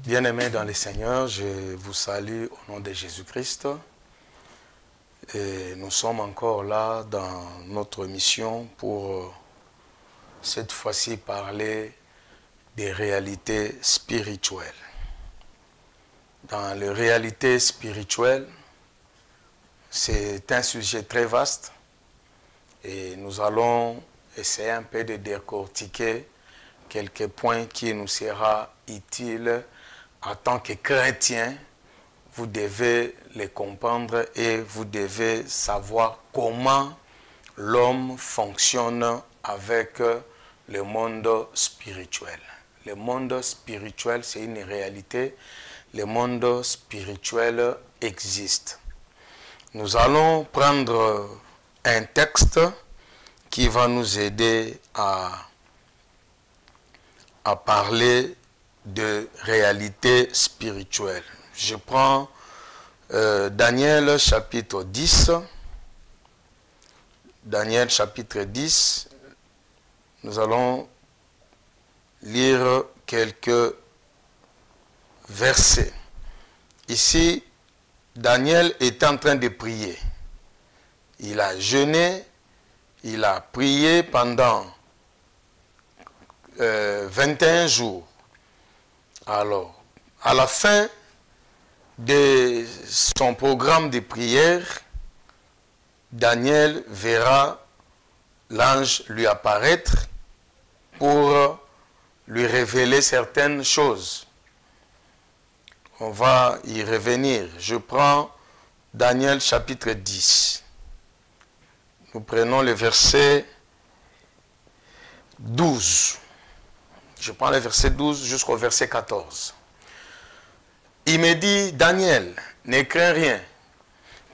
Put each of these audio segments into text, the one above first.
Bien-aimés dans le Seigneur, je vous salue au nom de Jésus-Christ. Et nous sommes encore là dans notre mission pour cette fois-ci parler des réalités spirituelles. Dans les réalités spirituelles, c'est un sujet très vaste et nous allons essayer un peu de décortiquer quelques points qui nous sera utiile en tant que chrétien. Vous devez les comprendre et vous devez savoir comment l'homme fonctionne avec le monde spirituel. Le monde spirituel, c'est une réalité. Le monde spirituel existe. Nous allons prendre un texte qui va nous aider à parler de réalité spirituelle. Je prends Daniel chapitre 10. Daniel chapitre 10. Nous allons lire quelques versets. Ici, Daniel est en train de prier. Il a jeûné, il a prié pendant 21 jours. Alors, à la fin de son programme de prière, Daniel verra l'ange lui apparaître pour lui révéler certaines choses. On va y revenir. Je prends Daniel chapitre 10. Nous prenons le verset 12. Je prends le verset 12 jusqu'au verset 14. Il me dit, Daniel, ne crains rien,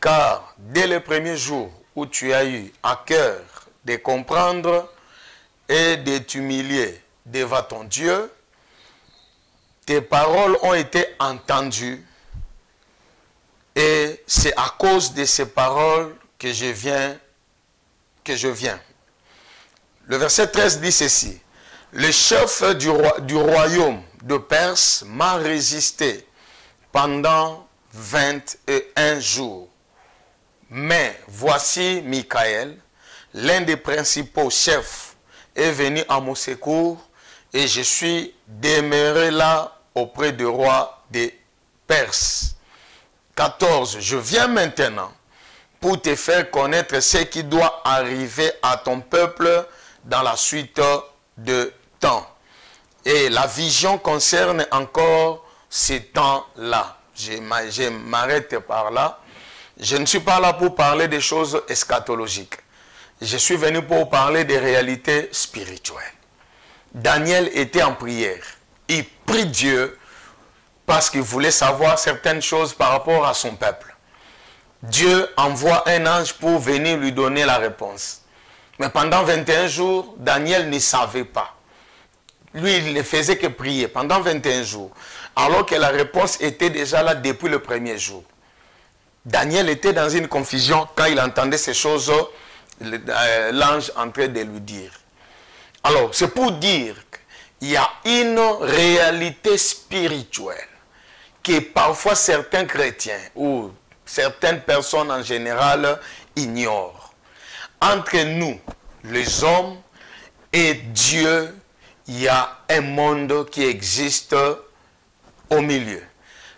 car dès le premier jour où tu as eu à cœur de comprendre et de t'humilier devant ton Dieu, tes paroles ont été entendues et c'est à cause de ces paroles que je viens. Le verset 13 dit ceci. Le chef du royaume de Perse m'a résisté pendant 21 jours. Mais voici Michael, l'un des principaux chefs, est venu à mon secours et je suis demeuré là auprès du roi des Perses. 14. Je viens maintenant pour te faire connaître ce qui doit arriver à ton peuple dans la suite de temps. Et la vision concerne encore ces temps-là. Je m'arrête par là. Je ne suis pas là pour parler des choses eschatologiques. Je suis venu pour parler des réalités spirituelles. Daniel était en prière. Il prie Dieu parce qu'il voulait savoir certaines choses par rapport à son peuple. Dieu envoie un ange pour venir lui donner la réponse. Mais pendant 21 jours, Daniel ne savait pas. Lui, il ne faisait que prier pendant 21 jours. Alors que la réponse était déjà là depuis le premier jour. Daniel était dans une confusion quand il entendait ces choses, l'ange en train de lui dire. Alors, c'est pour dire qu'il y a une réalité spirituelle que parfois certains chrétiens ou certaines personnes en général ignorent. Entre nous, les hommes, et Dieu, il y a un monde qui existe au milieu.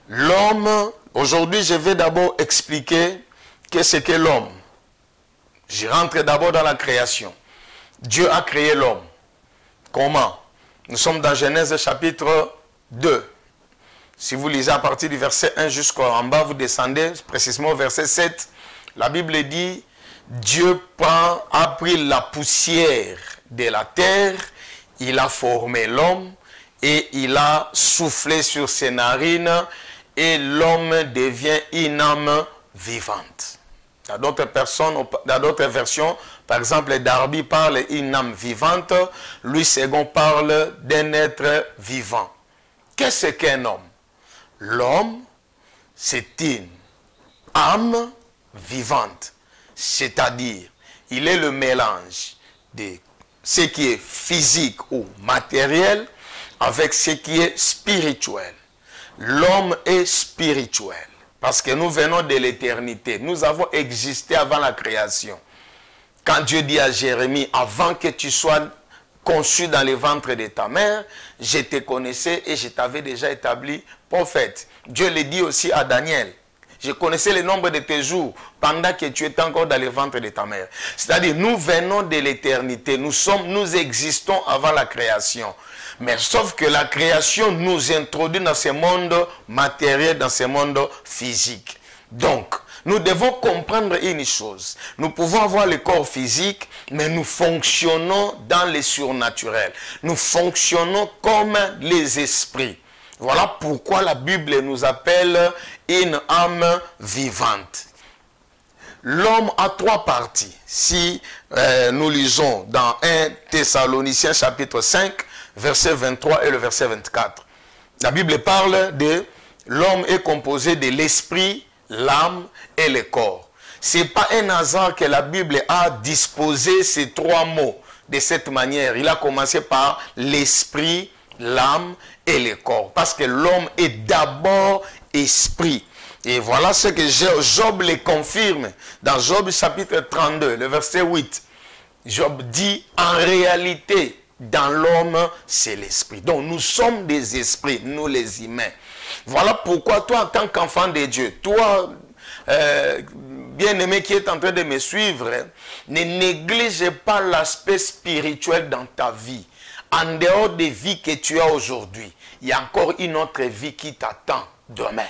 L'homme, aujourd'hui je vais d'abord expliquer qu'est-ce que l'homme. Je rentre d'abord dans la création. Dieu a créé l'homme. Comment? Nous sommes dans Genèse chapitre 2. Si vous lisez à partir du verset 1 jusqu'en bas, vous descendez précisément au verset 7. La Bible dit, Dieu a pris la poussière de la terre, il a formé l'homme et il a soufflé sur ses narines et l'homme devient une âme vivante. Dans d'autres personnes, dans d'autres versions, par exemple, Darby parle d'une âme vivante, Louis II parle d'un être vivant. Qu'est-ce qu'un homme? L'homme, c'est une âme vivante, c'est-à-dire, il est le mélange de ce qui est physique ou matériel avec ce qui est spirituel. L'homme est spirituel. Parce que nous venons de l'éternité. Nous avons existé avant la création. Quand Dieu dit à Jérémie, avant que tu sois conçu dans le ventre de ta mère, je te connaissais et je t'avais déjà établi prophète. Dieu le dit aussi à Daniel. Je connaissais le nombre de tes jours pendant que tu étais encore dans le ventre de ta mère. C'est-à-dire, nous venons de l'éternité. Nous existons avant la création. Mais sauf que la création nous introduit dans ce monde matériel, dans ce monde physique. Donc, nous devons comprendre une chose. Nous pouvons avoir le corps physique, mais nous fonctionnons dans le surnaturel. Nous fonctionnons comme les esprits. Voilà pourquoi la Bible nous appelle une âme vivante. L'homme a trois parties. Si nous lisons dans 1 Thessaloniciens chapitre 5, verset 23 et le verset 24. La Bible parle de l'homme est composé de l'esprit, l'âme et le corps. Ce n'est pas un hasard que la Bible a disposé ces trois mots de cette manière. Il a commencé par l'esprit, l'âme et le corps. Parce que l'homme est d'abord esprit. Et voilà ce que Job le confirme dans Job chapitre 32, le verset 8. Job dit, en réalité, dans l'homme, c'est l'esprit. Donc nous sommes des esprits, nous les humains. Voilà pourquoi toi, en tant qu'enfant de Dieu, toi, bien-aimé qui est en train de me suivre, ne néglige pas l'aspect spirituel dans ta vie. En dehors des vies que tu as aujourd'hui, il y a encore une autre vie qui t'attend demain.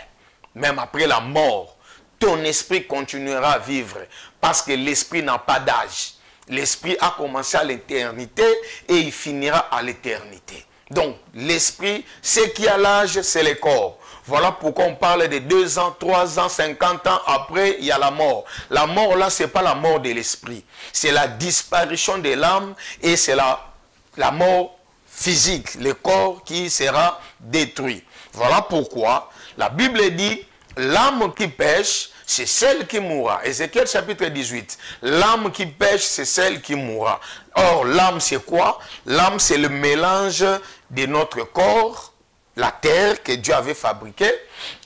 Même après la mort, ton esprit continuera à vivre parce que l'esprit n'a pas d'âge. L'esprit a commencé à l'éternité et il finira à l'éternité. Donc, l'esprit, ce qui a l'âge, c'est le corps. Voilà pourquoi on parle de 2 ans, 3 ans, 50 ans. Après, il y a la mort. La mort, là, ce n'est pas la mort de l'esprit. C'est la disparition de l'âme et c'est la mort physique, le corps qui sera détruit. Voilà pourquoi la Bible dit, l'âme qui pêche, c'est celle qui mourra. Ézéchiel chapitre 18. L'âme qui pêche, c'est celle qui mourra. Or, l'âme, c'est quoi? L'âme, c'est le mélange de notre corps, la terre que Dieu avait fabriquée,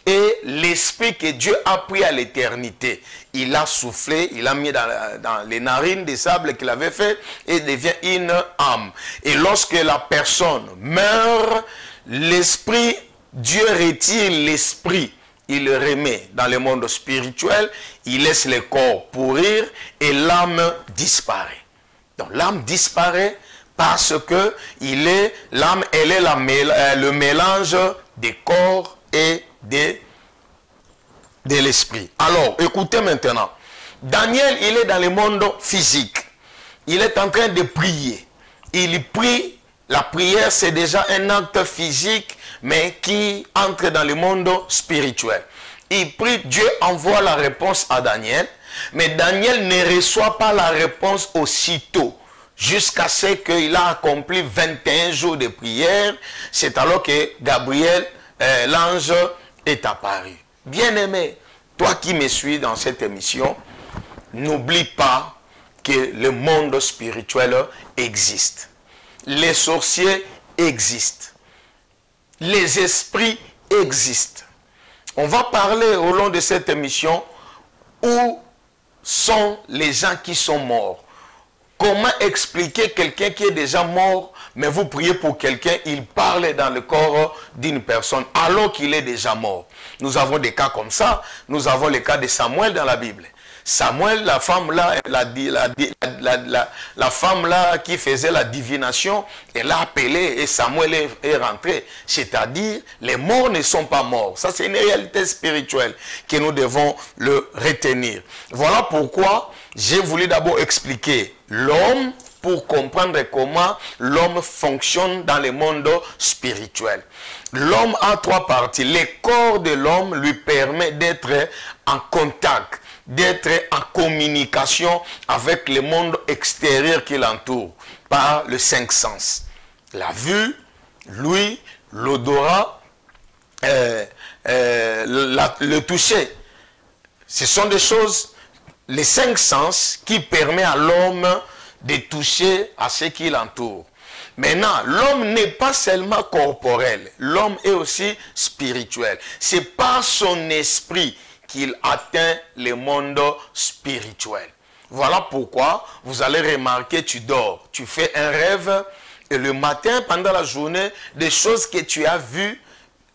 et l'esprit que Dieu a pris à l'éternité. Il a soufflé, il a mis dans les narines des sables qu'il avait fait, et devient une âme. Et lorsque la personne meurt, l'esprit, Dieu retire l'esprit. Il le remet dans le monde spirituel, il laisse le corps pourrir et l'âme disparaît. Donc l'âme disparaît parce que l'âme, elle est le mélange des corps et de l'esprit. Alors, écoutez maintenant. Daniel, il est dans le monde physique. Il est en train de prier. Il prie. La prière, c'est déjà un acte physique, mais qui entre dans le monde spirituel. Il prie, Dieu envoie la réponse à Daniel, mais Daniel ne reçoit pas la réponse aussitôt, jusqu'à ce qu'il a accompli 21 jours de prière. C'est alors que Gabriel, l'ange, est apparu. Bien-aimé, toi qui me suis dans cette émission, n'oublie pas que le monde spirituel existe. Les sorciers existent. Les esprits existent. On va parler au long de cette émission où sont les gens qui sont morts. Comment expliquer quelqu'un qui est déjà mort, mais vous priez pour quelqu'un, il parle dans le corps d'une personne alors qu'il est déjà mort. Nous avons des cas comme ça. Nous avons le cas de Samuel dans la Bible. Samuel, la femme là, la femme là qui faisait la divination, elle a appelé et Samuel est rentré. C'est-à-dire, les morts ne sont pas morts. Ça, c'est une réalité spirituelle que nous devons le retenir. Voilà pourquoi j'ai voulu d'abord expliquer l'homme pour comprendre comment l'homme fonctionne dans le monde spirituel. L'homme a trois parties. Le corps de l'homme lui permet d'être en contact, d'être en communication avec le monde extérieur qui l'entoure par les 5 sens. La vue, l'ouïe, l'odorat, le toucher. Ce sont des choses, les 5 sens qui permettent à l'homme de toucher à ce qui l'entoure. Maintenant, l'homme n'est pas seulement corporel, l'homme est aussi spirituel. C'est par son esprit qu'il atteint le monde spirituel. Voilà pourquoi vous allez remarquer, tu dors, tu fais un rêve, et le matin, pendant la journée, des choses que tu as vues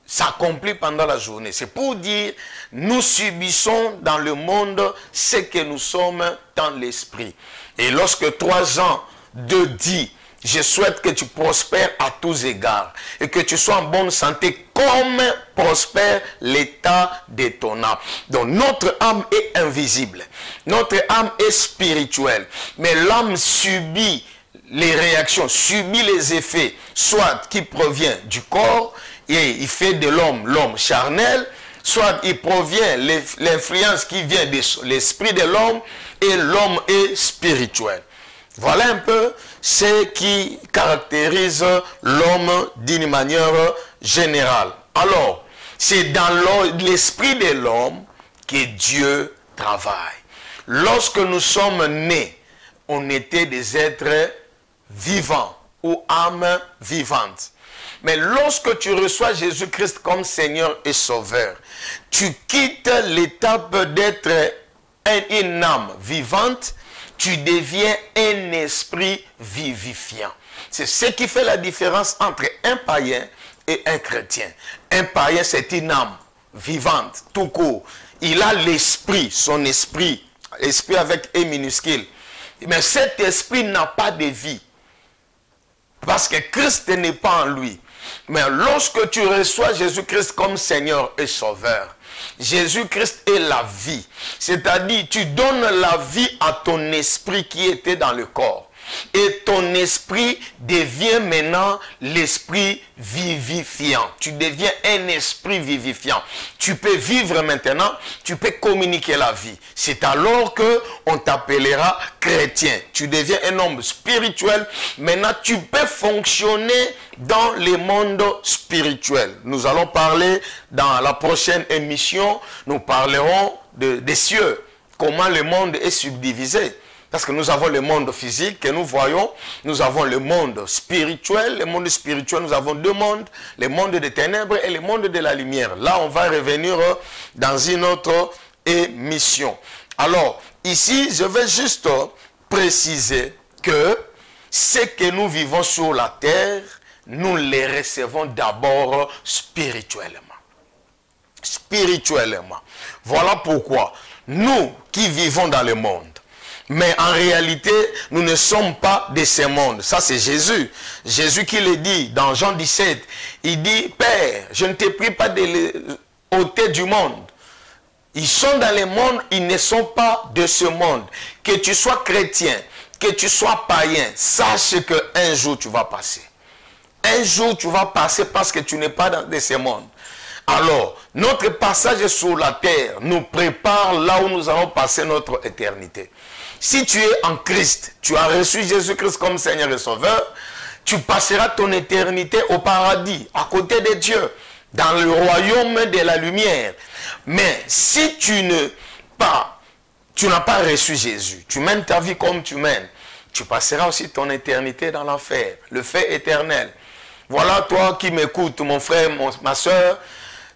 s'accomplissent pendant la journée. C'est pour dire, nous subissons dans le monde ce que nous sommes dans l'esprit. Et lorsque 3 Jean 2 dit, je souhaite que tu prospères à tous égards et que tu sois en bonne santé comme prospère l'état de ton âme. Donc notre âme est invisible, notre âme est spirituelle, mais l'âme subit les réactions, subit les effets, soit qui provient du corps et il fait de l'homme charnel, soit il provient l'influence qui vient de l'esprit de l'homme et l'homme est spirituel. Voilà un peu ce qui caractérise l'homme d'une manière générale. Alors, c'est dans l'esprit de l'homme que Dieu travaille. Lorsque nous sommes nés, on était des êtres vivants ou âmes vivantes. Mais lorsque tu reçois Jésus-Christ comme Seigneur et Sauveur, tu quittes l'étape d'être une âme vivante, tu deviens un esprit vivifiant. C'est ce qui fait la différence entre un païen et un chrétien. Un païen, c'est une âme vivante, tout court. Il a l'esprit, son esprit, esprit avec E minuscule. Mais cet esprit n'a pas de vie. Parce que Christ n'est pas en lui. Mais lorsque tu reçois Jésus-Christ comme Seigneur et Sauveur, Jésus-Christ est la vie. C'est-à-dire, tu donnes la vie à ton esprit qui était dans le corps. Et ton esprit devient maintenant l'esprit vivifiant. Tu deviens un esprit vivifiant. Tu peux vivre maintenant, tu peux communiquer la vie. C'est alors que on t'appellera chrétien. Tu deviens un homme spirituel. Maintenant, tu peux fonctionner dans le monde spirituel. Nous allons parler dans la prochaine émission, nous parlerons des cieux. Comment le monde est subdivisé. Parce que nous avons le monde physique que nous voyons, nous avons le monde spirituel. Le monde spirituel, nous avons 2 mondes, le monde des ténèbres et le monde de la lumière. Là, on va revenir dans une autre émission. Alors, ici, je vais juste préciser que ce que nous vivons sur la terre, nous les recevons d'abord spirituellement. Spirituellement. Voilà pourquoi nous qui vivons dans le monde, mais en réalité, nous ne sommes pas de ce monde. Ça, c'est Jésus. Jésus qui le dit dans Jean 17. Il dit, Père, je ne te prie pas de les ôter du monde. Ils sont dans le monde, ils ne sont pas de ce monde. Que tu sois chrétien, que tu sois païen, sache qu'un jour tu vas passer. Un jour tu vas passer parce que tu n'es pas de ce monde. Alors, notre passage sur la terre nous prépare là où nous allons passer notre éternité. Si tu es en Christ, tu as reçu Jésus-Christ comme Seigneur et Sauveur, tu passeras ton éternité au paradis, à côté de Dieu, dans le royaume de la lumière. Mais si tu n'as pas reçu Jésus, tu mènes ta vie comme tu mènes, tu passeras aussi ton éternité dans l'enfer, le feu éternel. Voilà toi qui m'écoutes, mon frère, ma soeur,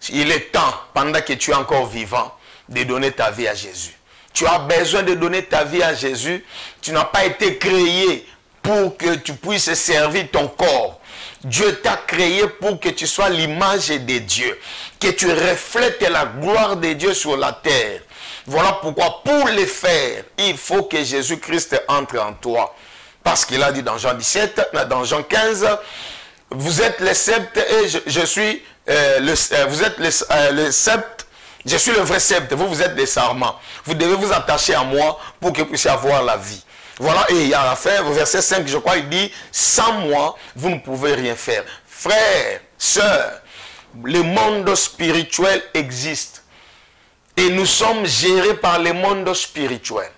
il est temps, pendant que tu es encore vivant, de donner ta vie à Jésus. Tu as besoin de donner ta vie à Jésus. Tu n'as pas été créé pour que tu puisses servir ton corps. Dieu t'a créé pour que tu sois l'image de Dieu. Que tu reflètes la gloire de Dieu sur la terre. Voilà pourquoi, pour le faire, il faut que Jésus-Christ entre en toi. Parce qu'il a dit dans Jean 17, dans Jean 15, vous êtes les sceptres et je suis vous êtes le sceptre. Je suis le vrai sceptre, vous êtes des sarments. Vous devez vous attacher à moi pour que vous puissiez avoir la vie. Voilà, et à la fin, au verset 5, je crois, il dit, sans moi, vous ne pouvez rien faire. Frères, sœurs, le monde spirituel existe. Et nous sommes gérés par le monde spirituel.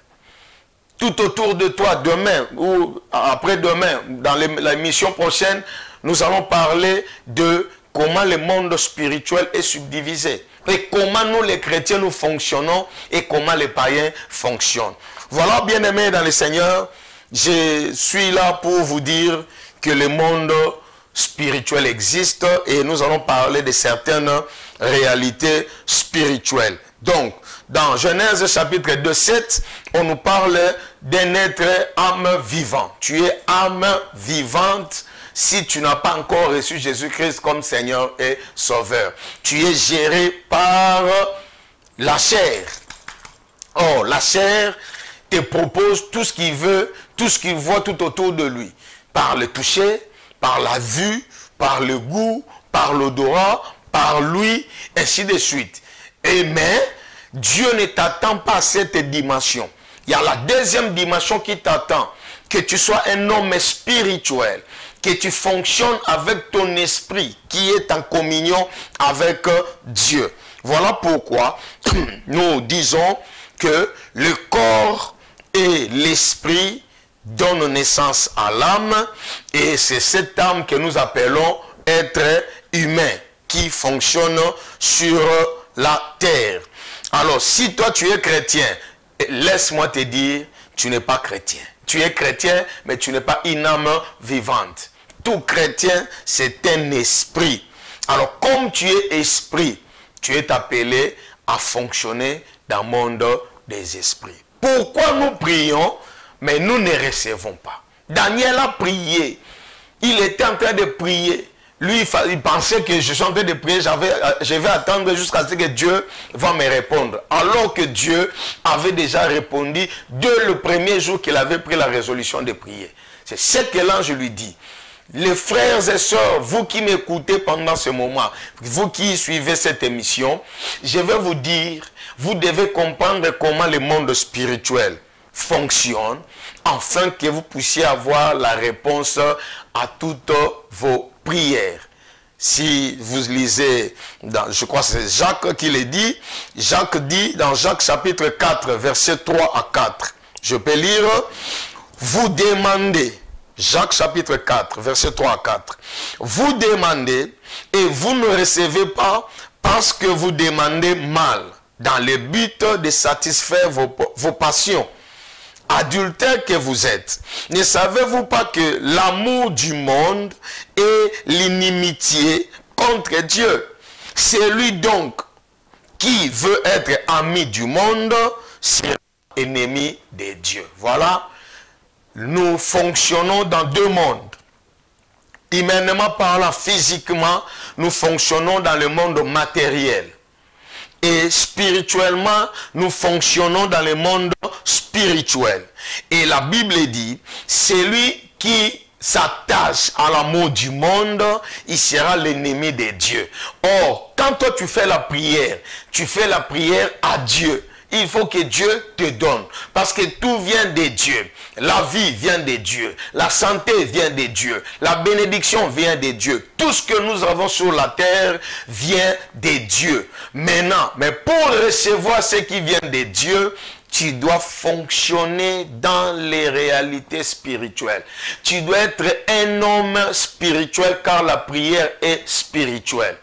Tout autour de toi, demain ou après-demain, dans la mission prochaine, nous allons parler de comment le monde spirituel est subdivisé. Et comment nous les chrétiens nous fonctionnons et comment les païens fonctionnent. Voilà, bien-aimés dans le Seigneur, Je suis là pour vous dire que le monde spirituel existe et nous allons parler de certaines réalités spirituelles. Donc, dans Genèse chapitre 2, 7, on nous parle d'un être âme vivant. Tu es âme vivante si tu n'as pas encore reçu Jésus-Christ comme Seigneur et Sauveur. Tu es géré par la chair. Or, la chair te propose tout ce qu'il veut, tout ce qu'il voit tout autour de lui. Par le toucher, par la vue, par le goût, par l'odorat, par l'ouïe, ainsi de suite. Mais Dieu ne t'attend pas à cette dimension. Il y a la deuxième dimension qui t'attend. Que tu sois un homme spirituel. Que tu fonctionnes avec ton esprit qui est en communion avec Dieu. Voilà pourquoi nous disons que le corps et l'esprit donnent naissance à l'âme. Et c'est cette âme que nous appelons être humain qui fonctionne sur la terre. Alors, si toi tu es chrétien, laisse-moi te dire, tu n'es pas chrétien. Tu es chrétien, mais tu n'es pas une âme vivante. Tout chrétien, c'est un esprit. Alors, comme tu es esprit, tu es appelé à fonctionner dans le monde des esprits. Pourquoi nous prions, mais nous ne recevons pas? Daniel a prié. Il était en train de prier. Lui, il pensait que je suis en train de prier, je vais attendre jusqu'à ce que Dieu va me répondre. Alors que Dieu avait déjà répondu dès le premier jour qu'il avait pris la résolution de prier. C'est ce que l'ange lui dit. Les frères et sœurs, vous qui m'écoutez pendant ce moment, vous qui suivez cette émission, je vais vous dire, vous devez comprendre comment le monde spirituel fonctionne, afin que vous puissiez avoir la réponse à toutes vos prières. Si vous lisez, je crois que c'est Jacques qui le dit, Jacques dit dans Jacques chapitre 4, versets 3 à 4. Je peux lire, vous demandez, Jacques chapitre 4, versets 3 à 4. Vous demandez et vous ne recevez pas parce que vous demandez mal, dans le but de satisfaire vos passions. Adultère que vous êtes, ne savez-vous pas que l'amour du monde est l'inimitié contre Dieu? Celui donc qui veut être ami du monde sera ennemi de Dieu. Voilà, nous fonctionnons dans deux mondes. Humainement parlant, physiquement, nous fonctionnons dans le monde matériel. Et spirituellement, nous fonctionnons dans le monde spirituel. Et la Bible dit, celui qui s'attache à l'amour du monde, il sera l'ennemi de Dieu. Or, quand toi tu fais la prière à Dieu. Il faut que Dieu te donne. Parce que tout vient de Dieu. La vie vient de Dieu. La santé vient de Dieu. La bénédiction vient de Dieu. Tout ce que nous avons sur la terre vient de Dieu. Maintenant, mais pour recevoir ce qui vient de Dieu, tu dois fonctionner dans les réalités spirituelles. Tu dois être un homme spirituel car la prière est spirituelle.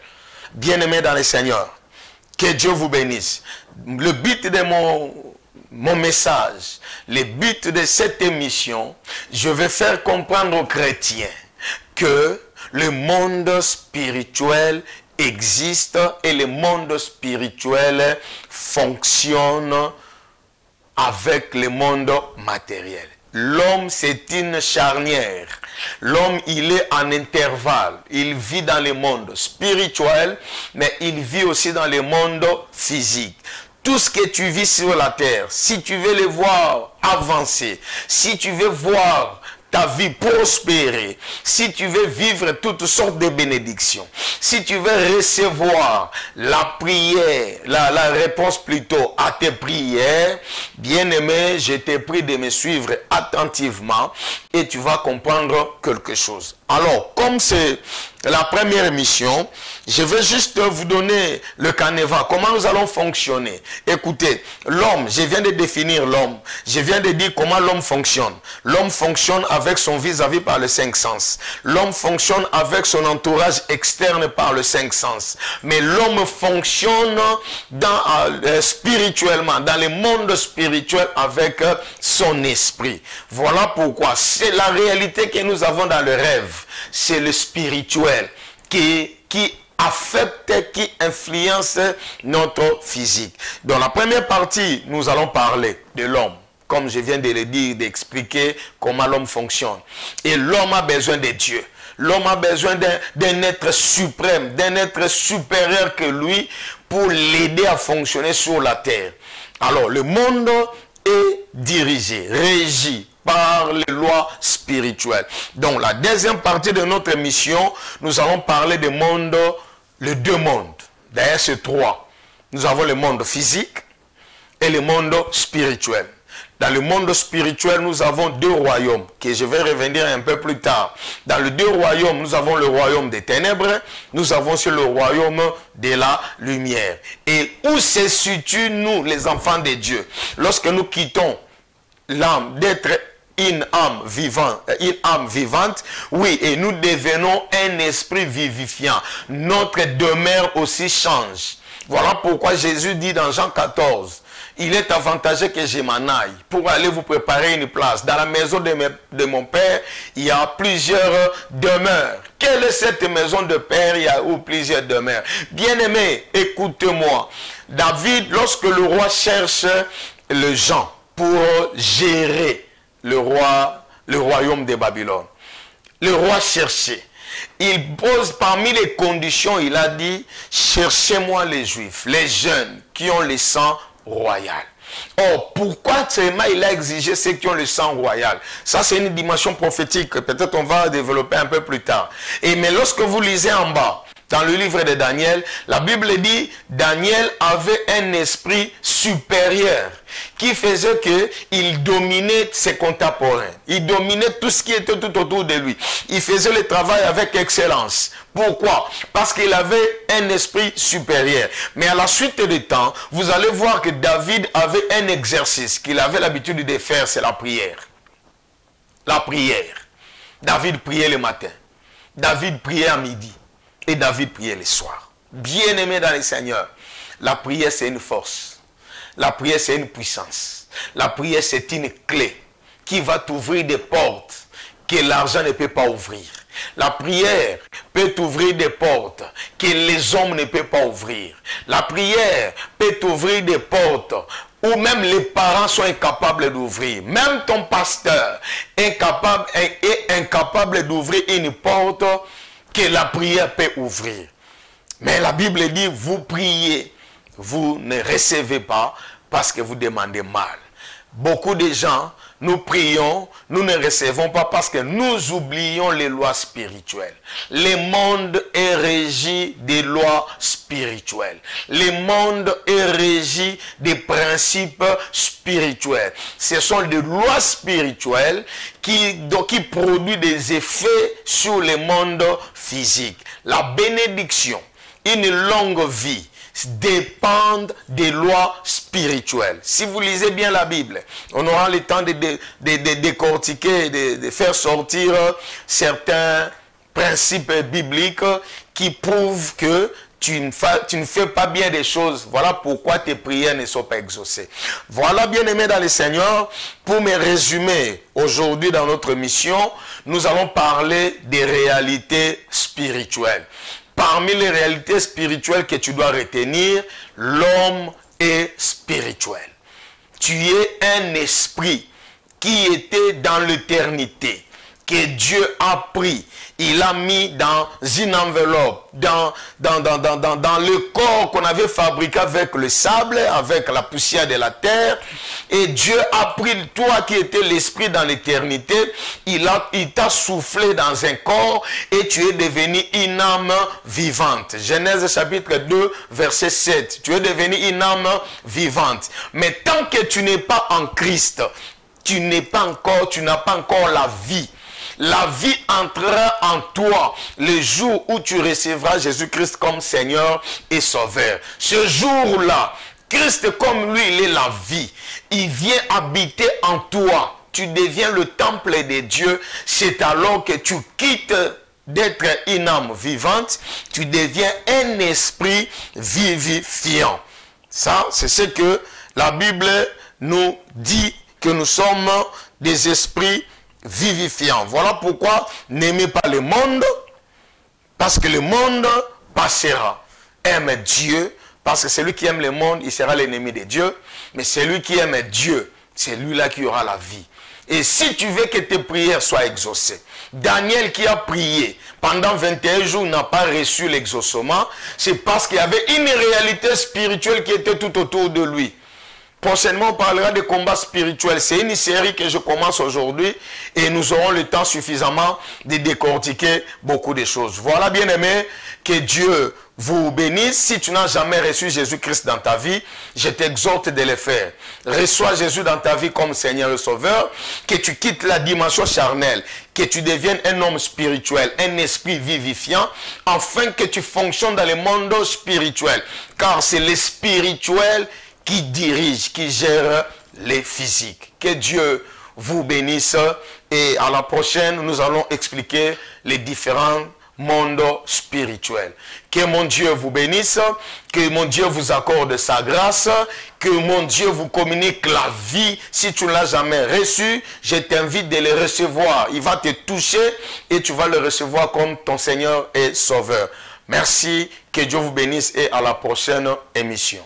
Bien-aimés dans le Seigneur, que Dieu vous bénisse. Le but de mon message, le but de cette émission, je vais faire comprendre aux chrétiens que le monde spirituel existe et le monde spirituel fonctionne avec le monde matériel. L'homme, c'est une charnière. L'homme, il est en intervalle. Il vit dans le monde spirituel, mais il vit aussi dans le monde physique. Tout ce que tu vis sur la terre, si tu veux le voir avancer, si tu veux voir ta vie prospérer, si tu veux vivre toutes sortes de bénédictions, si tu veux recevoir la prière, la réponse plutôt à tes prières, bien-aimé, je te prie de me suivre attentivement et tu vas comprendre quelque chose. Alors, comme c'est la première mission, je vais juste vous donner le canevas, comment nous allons fonctionner. Écoutez, l'homme, je viens de définir l'homme, je viens de dire comment l'homme fonctionne. L'homme fonctionne avec son vis-à-vis par les 5 sens. L'homme fonctionne avec son entourage externe par les 5 sens. Mais l'homme fonctionne spirituellement, dans le monde spirituel avec son esprit. Voilà pourquoi c'est la réalité que nous avons dans le rêve. C'est le spirituel qui affecte, qui influence notre physique. Dans la première partie, nous allons parler de l'homme. Comme je viens de le dire, d'expliquer comment l'homme fonctionne. Et l'homme a besoin de Dieu. L'homme a besoin d'un être suprême, d'un être supérieur que lui pour l'aider à fonctionner sur la terre. Alors, le monde est dirigé, régi par les lois spirituelles. Donc, la deuxième partie de notre émission, nous allons parler des mondes, les 2 mondes. D'ailleurs, c'est 3. Nous avons le monde physique et le monde spirituel. Dans le monde spirituel, nous avons 2 royaumes, que je vais revenir un peu plus tard. Dans les 2 royaumes, nous avons le royaume des ténèbres, nous avons aussi le royaume de la lumière. Et où se situent nous, les enfants de Dieu, lorsque nous quittons l'âme d'être une âme vivante, oui, et nous devenons un esprit vivifiant. Notre demeure aussi change. Voilà pourquoi Jésus dit dans Jean 14, il est avantageux que je m'en aille pour aller vous préparer une place. Dans la maison de mon Père, il y a plusieurs demeures. Quelle est cette maison de Père? Il y a où plusieurs demeures. Bien-aimés, écoutez-moi. David, lorsque le roi cherche les gens pour gérer le royaume de Babylone, le roi cherchait. Il pose parmi les conditions, il a dit, cherchez-moi les Juifs, les jeunes qui ont le sang royal. Or, pourquoi seulement il a exigé ceux qui ont le sang royal? Ça, c'est une dimension prophétique. Peut-être on va développer un peu plus tard. Mais lorsque vous lisez en bas, dans le livre de Daniel, la Bible dit, Daniel avait un esprit supérieur qui faisait qu'il dominait ses contemporains. Il dominait tout ce qui était tout autour de lui. Il faisait le travail avec excellence. Pourquoi? Parce qu'il avait un esprit supérieur. Mais à la suite du temps, vous allez voir que David avait un exercice qu'il avait l'habitude de faire, c'est la prière. La prière. David priait le matin. David priait à midi. Et David priait le soir. Bien-aimé dans le Seigneur, la prière c'est une force. La prière c'est une puissance. La prière c'est une clé qui va t'ouvrir des portes que l'argent ne peut pas ouvrir. La prière peut t'ouvrir des portes que les hommes ne peuvent pas ouvrir. La prière peut t'ouvrir des portes où même les parents sont incapables d'ouvrir. Même ton pasteur est incapable d'ouvrir une porte que la prière peut ouvrir. Mais la Bible dit, vous priez, vous ne recevez pas parce que vous demandez mal. Beaucoup de gens, nous prions, nous ne recevons pas parce que nous oublions les lois spirituelles. Le monde est régi des lois spirituelles. Le monde est régi des principes spirituels. Ce sont des lois spirituelles qui produisent des effets sur le monde physique. La bénédiction, une longue vie, dépendent des lois spirituelles. Si vous lisez bien la Bible, on aura le temps de décortiquer, de faire sortir certains principes bibliques qui prouvent que tu ne fais pas bien des choses. Voilà pourquoi tes prières ne sont pas exaucées. Voilà, bien-aimés dans le Seigneur, pour me résumer, aujourd'hui dans notre mission, nous allons parler des réalités spirituelles. Parmi les réalités spirituelles que tu dois retenir, l'homme est spirituel. Tu es un esprit qui était dans l'éternité, que Dieu a pris. Il a mis dans une enveloppe, dans le corps qu'on avait fabriqué avec le sable, avec la poussière de la terre. Et Dieu a pris toi qui étais l'esprit dans l'éternité. Il t'a soufflé dans un corps et tu es devenu une âme vivante. Genèse chapitre 2, verset 7. Tu es devenu une âme vivante. Mais tant que tu n'es pas en Christ, tu n'as pas encore la vie. la vie entrera en toi le jour où tu recevras Jésus-Christ comme Seigneur et Sauveur. Ce jour-là, Christ comme lui, il est la vie. Il vient habiter en toi. Tu deviens le temple de Dieu. C'est alors que tu quittes d'être une âme vivante. Tu deviens un esprit vivifiant. Ça, c'est ce que la Bible nous dit, que nous sommes des esprits vivifiants. Voilà pourquoi n'aimez pas le monde, parce que le monde passera. Aime Dieu, parce que celui qui aime le monde, il sera l'ennemi de Dieu. Mais celui qui aime Dieu, c'est lui-là qui aura la vie. Et si tu veux que tes prières soient exaucées, Daniel qui a prié pendant 21 jours n'a pas reçu l'exaucement, c'est parce qu'il y avait une réalité spirituelle qui était tout autour de lui. Prochainement, on parlera des combats spirituels. C'est une série que je commence aujourd'hui et nous aurons le temps suffisamment de décortiquer beaucoup de choses. Voilà, bien-aimés, que Dieu vous bénisse. Si tu n'as jamais reçu Jésus-Christ dans ta vie, je t'exhorte de le faire. Reçois Jésus dans ta vie comme Seigneur et Sauveur, que tu quittes la dimension charnelle, que tu deviennes un homme spirituel, un esprit vivifiant, afin que tu fonctionnes dans le monde spirituel. Car c'est le spirituel qui dirige, qui gère les physiques. Que Dieu vous bénisse et à la prochaine, nous allons expliquer les différents mondes spirituels. Que mon Dieu vous bénisse, que mon Dieu vous accorde sa grâce, que mon Dieu vous communique la vie. Si tu ne l'as jamais reçu, je t'invite de le recevoir. Il va te toucher et tu vas le recevoir comme ton Seigneur et Sauveur. Merci, que Dieu vous bénisse et à la prochaine émission.